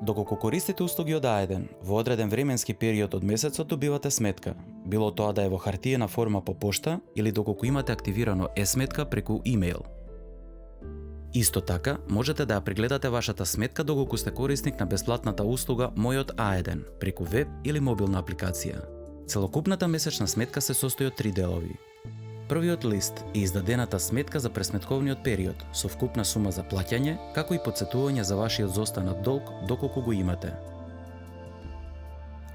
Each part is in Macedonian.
Доколку користите услуги од А1, во одреден временски период од месецот добивате сметка, било тоа да е во хартиена форма по пошта или доколку имате активирано е-сметка преку имејл. Исто така, можете да ја прегледате вашата сметка доколку сте корисник на бесплатната услуга Мојот А1 преку веб или мобилна апликација. Целокупната месечна сметка се состои од 3 делови. Првиот лист е издадената сметка за пресметковниот период со вкупна сума за плаќање, како и потсетување за вашиот зостанат долг доколку го имате.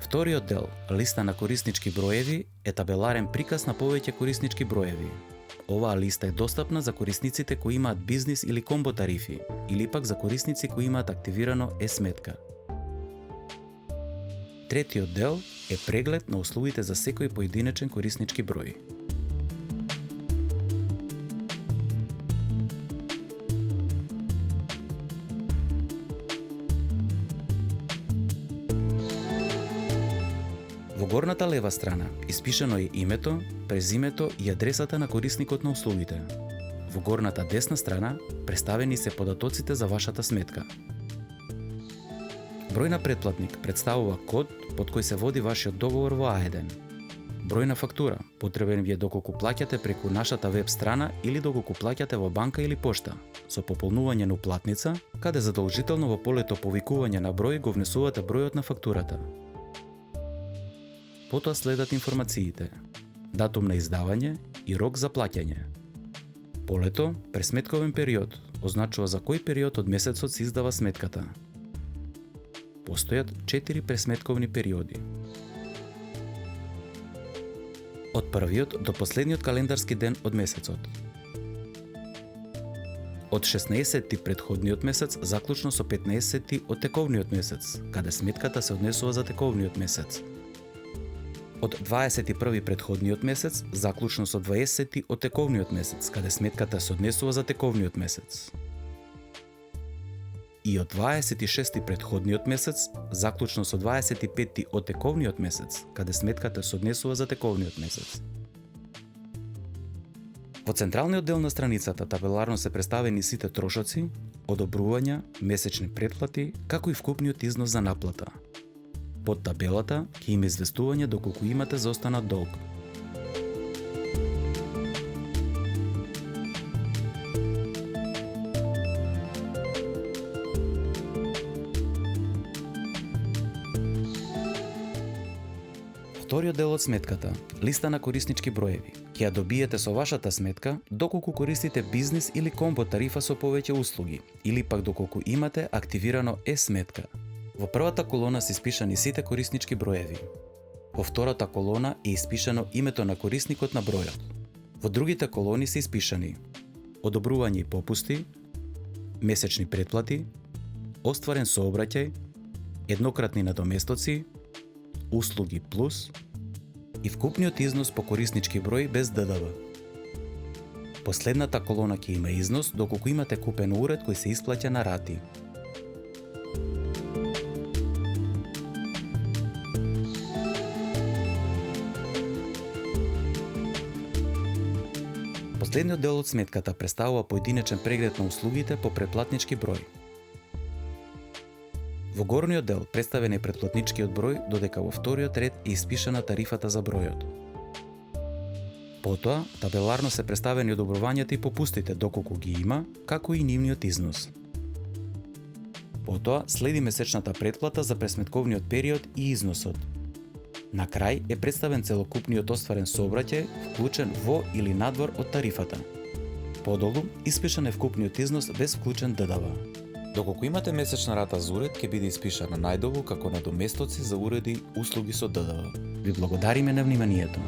Вториот дел, листа на кориснички броеви, е табеларен приказ на повеќе кориснички броеви. Оваа листа е достапна за корисниците кои имаат бизнис или комбо тарифи, или пак за корисници кои имаат активирано е-сметка. Третиот дел е преглед на услугите за секој поединечен кориснички број. Во горната лева страна испишано е името, презимето и адресата на корисникот на услугите. Во горната десна страна представени се податоците за вашата сметка. Број на претплатник представува код под кој се води вашиот договор во А1. Број на фактура потребен ви е доколку плаќате преку нашата веб страна или доколку плаќате во банка или пошта, со пополнување на уплатница, каде задолжително во полето повикување на број го внесувате бројот на фактурата. Потоа следат информациите, датум на издавање и рок за плаќање. Полето, пресметковен период, означува за кој период од месецот се издава сметката. Постојат 4 пресметковни периоди. Од првиот до последниот календарски ден од месецот. Од 16-ти претходниот месец заклучно со 15-ти од тековниот месец, каде сметката се однесува за тековниот месец. Од 21 претходниот месец заклучно со 20-ти од тековниот месец, каде сметката се однесува за тековниот месец. И од 26-ти претходниот месец заклучно со 25-ти од тековниот месец, каде сметката се однесува за тековниот месец. Во централниот дел на страницата табеларно се представени сите трошоци, одобрувања, месечни претплати, како и вкупниот износ за наплата. Под табелата ќе има известување доколку имате заостанат долг. Вториот дел од сметката, листа на кориснички броеви, ќе ја добиете со вашата сметка доколку користите бизнис или комбо тарифа со повеќе услуги, или пак доколку имате активирано е-сметка. Во првата колона се испишани сите кориснички броеви. Во втората колона е испишано името на корисникот на бројот. Во другите колони се испишани одобрување и попусти, месечни претплати, остварен сообраќај, еднократни надоместоци, услуги плюс и вкупниот износ по кориснички број без ДДВ. Последната колона ќе има износ доколку имате купен уред кој се исплаќа на рати. Последниот дел од сметката представува поединечен преглед на услугите по претплатнички број. Во горниот дел представен е претплатничкиот број, додека во вториот ред е испишана тарифата за бројот. Потоа, табеларно се представени одобрувањата и попустите доколку ги има, како и нивниот износ. Потоа, следи месечната претплата за пресметковниот период и износот. На крај е представен целокупниот остварен сообраќај, вклучен во или надвор од тарифата. Подолу, испишан е вкупниот износ без вклучен ДДВ. Доколку имате месечна рата за уред, ќе биде испишана најдолу како надоместоци за уреди услуги со ДДВ. Ви благодариме на вниманието.